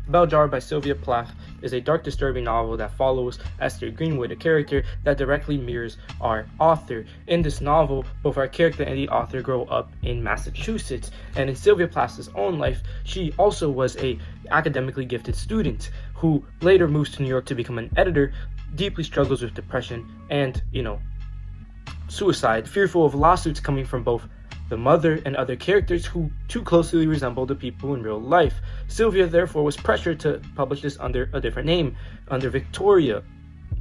Bell Jar by Sylvia Plath is a dark, disturbing novel that follows Esther Greenwood, a character that directly mirrors our author. In this novel, both our character and the author grow up in Massachusetts, and in Sylvia Plath's own life, she also was a academically gifted student who later moves to New York to become an editor, deeply struggles with depression and, suicide, fearful of lawsuits coming from both the mother and other characters who too closely resemble the people in real life. Sylvia therefore was pressured to publish this under a different name, under Victoria.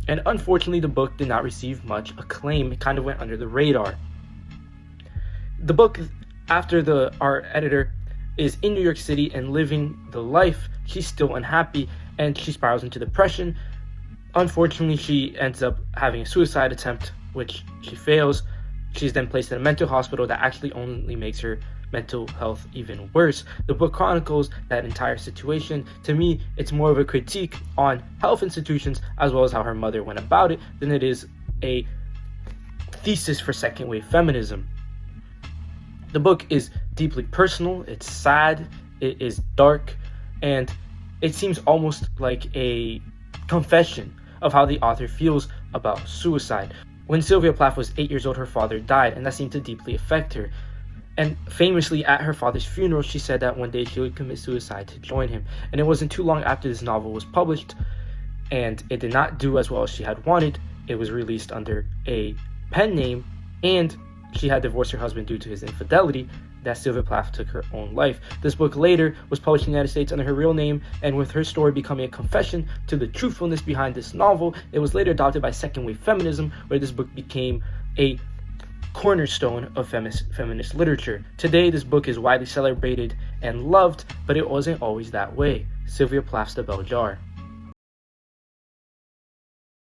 And unfortunately, the book did not receive much acclaim. It kind of went under the radar. The book, after our editor is in New York City and living the life, she's still unhappy and she spirals into depression. Unfortunately, she ends up having a suicide attempt, which she fails. She's then placed in a mental hospital that actually only makes her mental health even worse. The book chronicles that entire situation. To me, it's more of a critique on health institutions as well as how her mother went about it than it is a thesis for second wave feminism. The book is deeply personal, it's sad, it is dark, and it seems almost like a confession of how the author feels about suicide. When Sylvia Plath was 8 years old, her father died, and that seemed to deeply affect her. And famously, at her father's funeral, she said that one day she would commit suicide to join him. And it wasn't too long after this novel was published, and it did not do as well as she had wanted. It was released under a pen name, and she had divorced her husband due to his infidelity, that Sylvia Plath took her own life. This book later was published in the United States under her real name, and with her story becoming a confession to the truthfulness behind this novel, it was later adopted by second wave feminism, where this book became a cornerstone of feminist literature. Today, this book is widely celebrated and loved, but it wasn't always that way. Sylvia Plath's The Bell Jar.